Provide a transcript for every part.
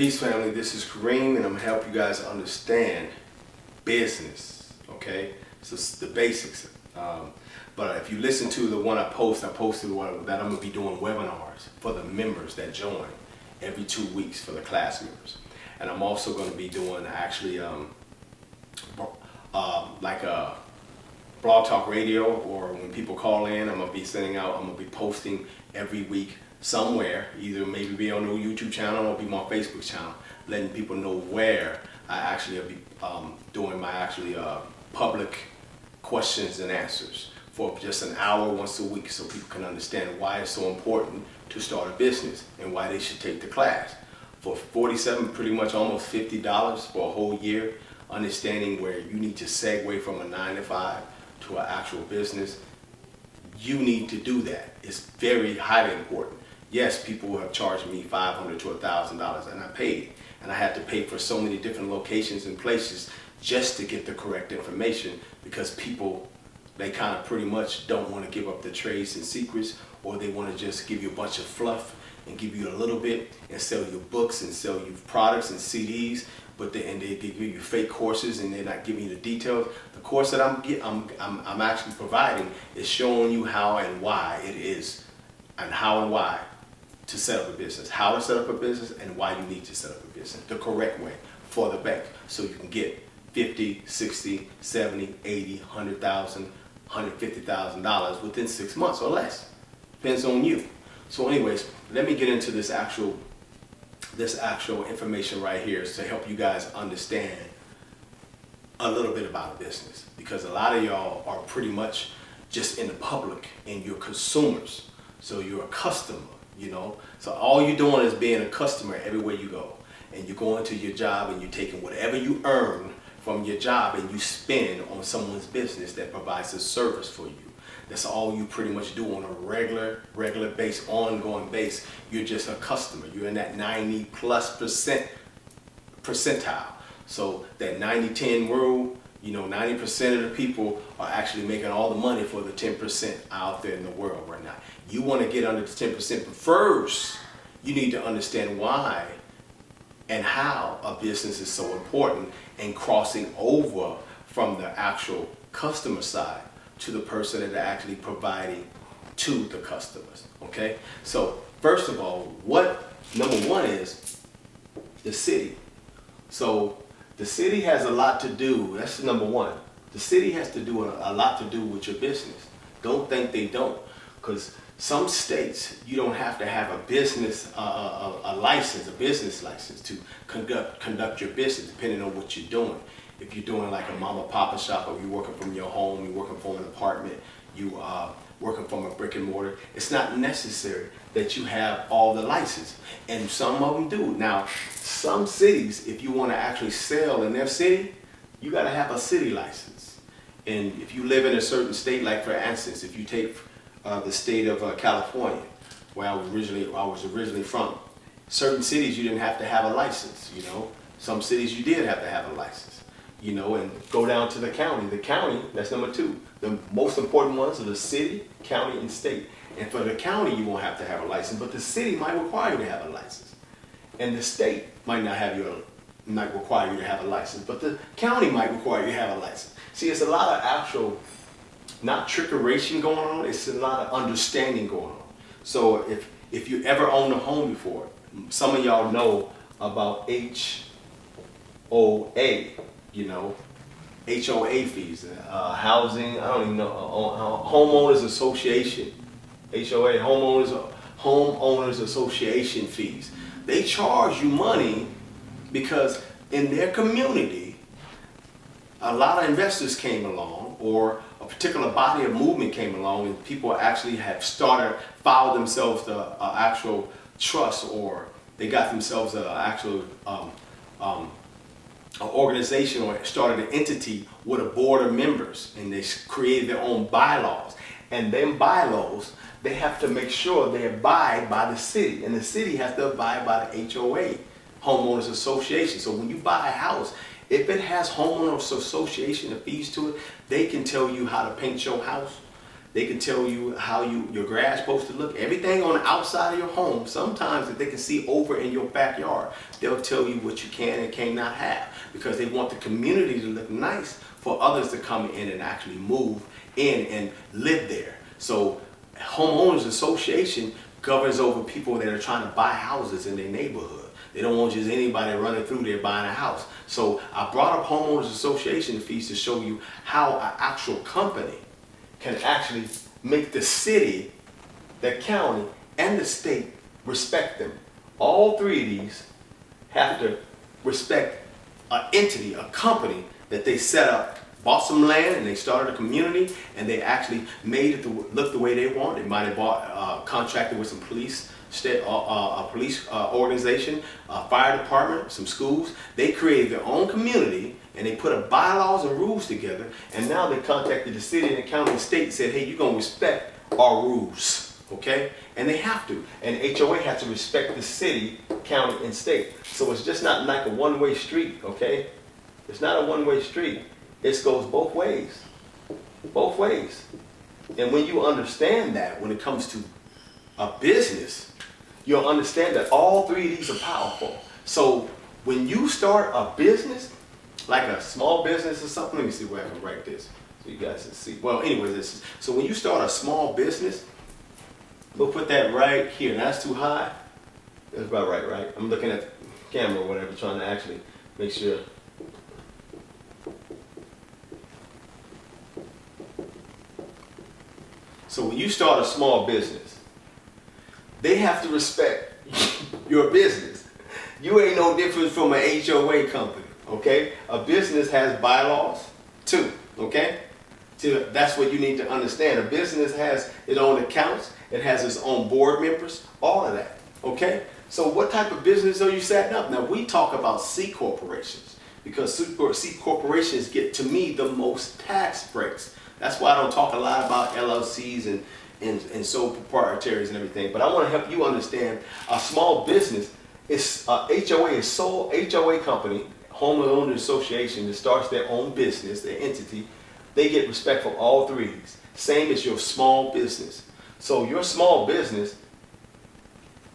Peace family, this is Kareem and I'm gonna help you guys understand business, okay? So it's the basics. But if you listen to the one I posted one that I'm gonna be doing webinars for the members that join every 2 weeks for the class members. And I'm also gonna be doing actually like a blog talk radio, or when people call in, I'm gonna be posting every week somewhere, either maybe be on the YouTube channel or be my Facebook channel, letting people know where I actually will be doing my public questions and answers for just an hour once a week, so people can understand why it's so important to start a business and why they should take the class. For $47, pretty much almost $50 for a whole year, understanding where you need to segue from a 9-to-5 to an actual business, you need to do that. It's very highly important. Yes, people have charged me $500 to $1,000, and I paid. And I had to pay for so many different locations and places just to get the correct information, because people, they kind of pretty much don't want to give up the trades and secrets, or they want to just give you a bunch of fluff and give you a little bit and sell you books and sell you products and CDs, but they give you fake courses and they're not giving you the details. The course that I'm actually providing is showing you how and why it is, and how and why to set up a business, how to set up a business, and why you need to set up a business the correct way for the bank, so you can get $50, $60, $70, $80, $100,000, $150,000 within 6 months or less. Depends on you. So anyways, let me get into this actual information right here to help you guys understand a little bit about a business, because a lot of y'all are pretty much just in the public and you're consumers. So you're a customer, you know. So all you're doing is being a customer everywhere you go. And you're going to your job and you're taking whatever you earn from your job and you spend on someone's business that provides a service for you. That's all you pretty much do on a regular base, ongoing base. You're just a customer. You're in that 90+% percentile. So that 90-10 rule, you know, 90% of the people are actually making all the money for the 10% out there in the world right now. You want to get under the 10%, but first you need to understand why and how a business is so important, and crossing over from the actual customer side to the person that are actually providing to the customers. Okay, so first of all, number one is the city. So the city has a lot to do. That's number one. The city has to do a lot to do with your business. Don't think they don't, because some states you don't have to have a business a business license to conduct your business, depending on what you're doing. If you're doing like a mama papa shop, or you're working from your home, you're working from an apartment, you are working from a brick and mortar, it's not necessary that you have all the license. And some of them do. Now, some cities, if you want to actually sell in their city, you got to have a city license. And if you live in a certain state, like for instance, if you take the state of California, where I was originally from, certain cities you didn't have to have a license, you know. Some cities you did have to have a license, you know. And go down to the county. The county, that's number two. The most important ones are the city, county, and state. And for the county, you won't have to have a license, but the city might require you to have a license. And the state might require you to have a license, but the county might require you to have a license. See, it's a lot of actual, not trickeration going on, it's a lot of understanding going on. So if you ever owned a home before, some of y'all know about HOA, you know, HOA fees, housing, I don't even know, homeowners association, HOA, homeowners association fees. They charge you money because in their community, a lot of investors came along, or a particular body of movement came along, and people actually have filed themselves the actual trust, or they got themselves an actual organization, or started an entity with a board of members, and they created their own bylaws. And them bylaws, they have to make sure they abide by the city, and the city has to abide by the HOA, homeowners association. So when you buy a house, if it has homeowners association fees to it, they can tell you how to paint your house, They can tell you how your grass supposed to look. Everything on the outside of your home, sometimes that they can see over in your backyard, they'll tell you what you can and cannot have, because they want the community to look nice for others to come in and actually move in and live there. So homeowners association governs over people that are trying to buy houses in their neighborhood. They don't want just anybody running through there buying a house. So I brought up homeowners association fees to show you how an actual company can actually make the city, the county, and the state respect them. All three of these have to respect an entity, a company that they set up, bought some land, and they started a community, and they actually made it to look the way they want. They might have bought, contracted with some police, a police organization, a fire department, some schools. They created their own community, and they put a bylaws and rules together, and now they contacted the city and the county and state and said, hey, you're going to respect our rules, okay? And they have to. And HOA has to respect the city, county, and state. So it's just not like a one-way street, okay? It's not a one-way street. It goes both ways. Both ways. And when you understand that, when it comes to a business, you'll understand that all three of these are powerful. So when you start a business, like a small business or something, let me see where I can write this so you guys can see. Well, anyways, so when you start a small business, we'll put that right here. That's too high. That's about right? I'm looking at the camera or whatever, trying to actually make sure. So when you start a small business, they have to respect your business. You ain't no different from an HOA company, okay? A business has bylaws too, okay? So that's what you need to understand. A business has its own accounts, it has its own board members, all of that, okay? So what type of business are you setting up? Now we talk about C corporations, because C corporations get, to me, the most tax breaks. That's why I don't talk a lot about LLCs and sole proprietaries and everything. But I want to help you understand a small business is HOA is sole HOA company, homeowners association that starts their own business, their entity. They get respect from all three of these. Same as your small business. So your small business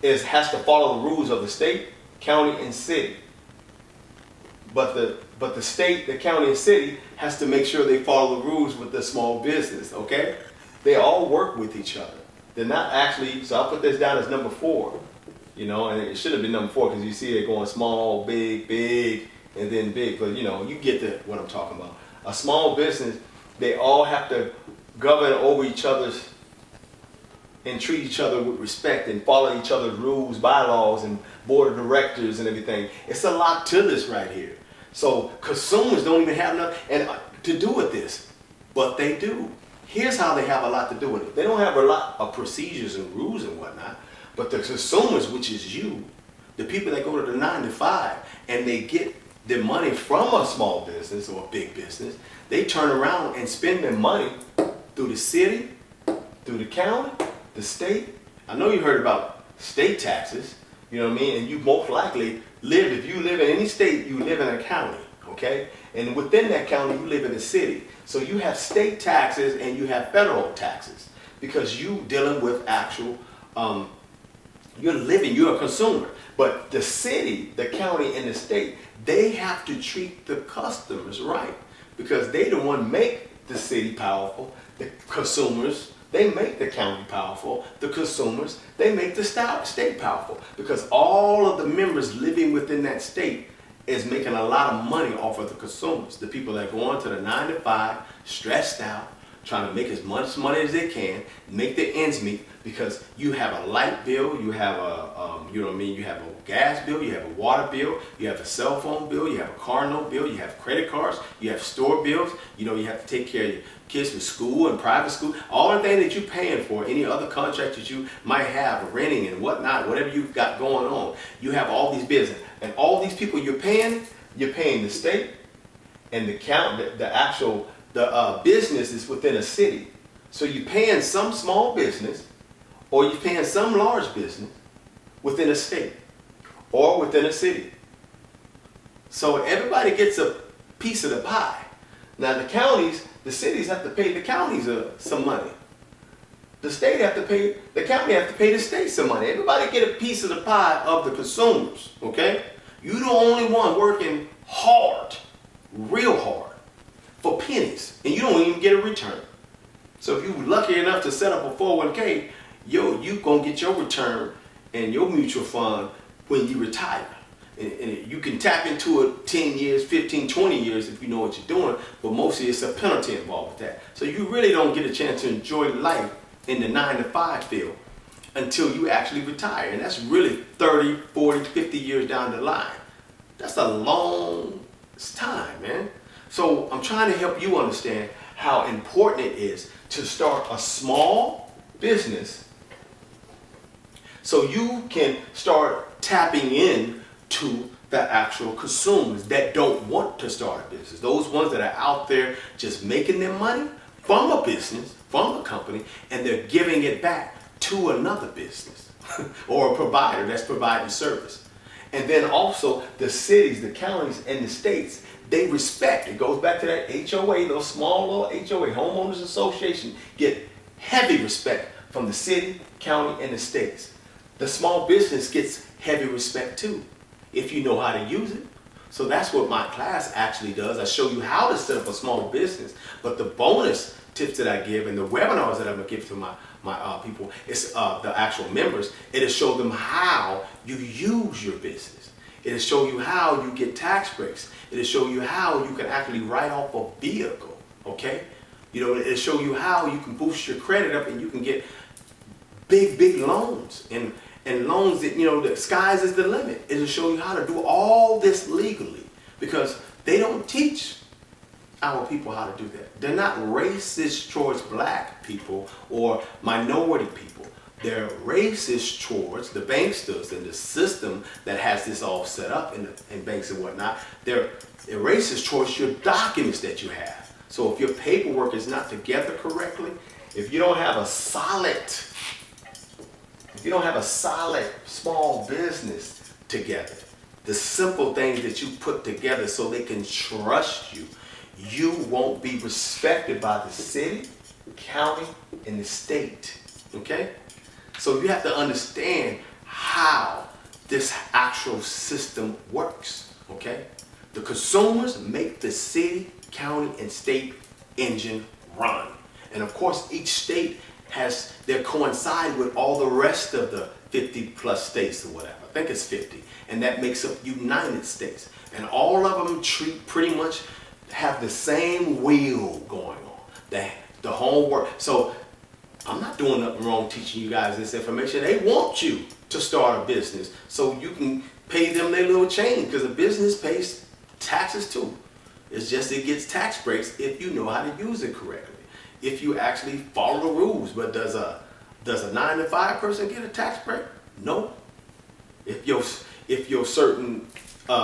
has to follow the rules of the state, county, and city. But the state, the county, and city has to make sure they follow the rules with the small business, okay? They all work with each other. They're not actually, so I'll put this down as number 4, you know, and it should have been number 4 because you see it going small, big, and then big. But, you know, you get what I'm talking about. A small business, they all have to govern over each other's and treat each other with respect and follow each other's rules, bylaws, and board of directors and everything. It's a lot to this right here. So consumers don't even have enough to do with this, but they do. Here's how they have a lot to do with it. They don't have a lot of procedures and rules and whatnot, but the consumers, which is you, the people that go to the 9 to 5 and they get their money from a small business or a big business, they turn around and spend their money through the city, through the county, the state. I know you heard about state taxes, you know what I mean? And you most likely if you live in any state, you live in a county, okay? And within that county, you live in a city. So you have state taxes and you have federal taxes because you dealing with actual, you're a consumer. But the city, the county, and the state, they have to treat the customers right because they the one make the city powerful, the consumers. They make the county powerful, the consumers, they make the state powerful because all of the members living within that state is making a lot of money off of the consumers. The people that go on to the 9 to 5, stressed out, trying to make as much money as they can, make their ends meet because you have a light bill, you have you have a gas bill, you have a water bill, you have a cell phone bill, you have a car note bill, you have credit cards, you have store bills, you have to take care of your kids from school and private school, all the things that you're paying for, any other contracts that you might have, renting and whatnot, whatever you've got going on, you have all these bills. And all these people you're paying the state and the county, the business is within a city. So you're paying some small business or you're paying some large business within a state or within a city. So everybody gets a piece of the pie. Now the cities have to pay the counties some money. the state have to pay, the county have to pay the state some money. Everybody get a piece of the pie of the consumers, okay? You the only one working hard, real hard, for pennies, and you don't even get a return. So if you're lucky enough to set up a 401k, you gonna get your return and your mutual fund when you retire. And you can tap into it 10 years, 15, 20 years if you know what you're doing, but mostly it's a penalty involved with that. So you really don't get a chance to enjoy life in the 9-to-5 field until you actually retire. And that's really 30, 40, 50 years down the line. That's a long time, man. So I'm trying to help you understand how important it is to start a small business so you can start tapping in to the actual consumers that don't want to start a business. Those ones that are out there just making their money from a business, from a company, and they're giving it back to another business or a provider that's providing service. And then also the cities, the counties, and the states, they respect. It goes back to that HOA, those small little HOA, homeowners association, get heavy respect from the city, county, and the states. The small business gets heavy respect too, if you know how to use it. So that's what my class actually does. I show you how to set up a small business, but the bonus tips that I give and the webinars that I'm gonna give to my people, it's the actual members, it'll show them how you use your business. It'll show you how you get tax breaks. It'll show you how you can actually write off a vehicle, okay? You know, it'll show you how you can boost your credit up and you can get big loans and loans that, you know, the skies is the limit. It'll show you how to do all this legally because they don't teach our people how to do that. They're not racist towards black people or minority people. They're racist towards the banksters and the system that has this all set up in banks and whatnot. They're racist towards your documents that you have. So if your paperwork is not together correctly, if you don't have a solid small business together, the simple things that you put together so they can trust you, you won't be respected by the city, county, and the state, okay? So you have to understand how this actual system works, okay? The consumers make the city, county, and state engine run. And of course, each state they coincide with all the rest of the 50 plus states or whatever. I think it's 50. And that makes up United States. And all of them pretty much have the same wheel going on. The whole work. So I'm not doing nothing wrong teaching you guys this information. They want you to start a business so you can pay them their little change because a business pays taxes too. It's just it gets tax breaks if you know how to use it correctly. If you actually follow the rules. But does a 9-to-5 person get a tax break? No. If your certain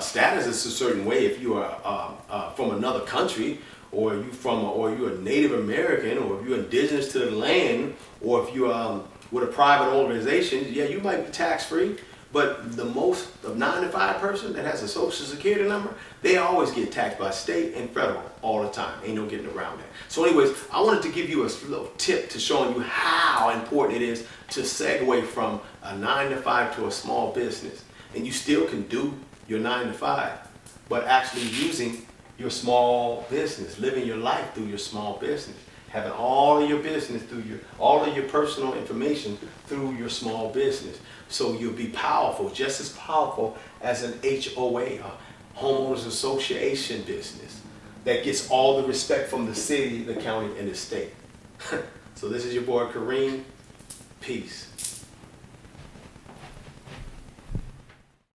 status is a certain way, if you are from another country, or you're a Native American, or if you're indigenous to the land, or if you're with a private organization, yeah, you might be tax free. But the 9-to-5 person that has a social security number, they always get taxed by state and federal all the time. Ain't no getting around that. So anyways, I wanted to give you a little tip to showing you how important it is to segue from a 9-to-5 to a small business. And you still can do your 9-to-5, but actually using your small business, living your life through your small business, having all of your business all of your personal information through your small business. So you'll be powerful, just as powerful as an HOA, a homeowners association business that gets all the respect from the city, the county, and the state. So this is your boy Kareem. Peace.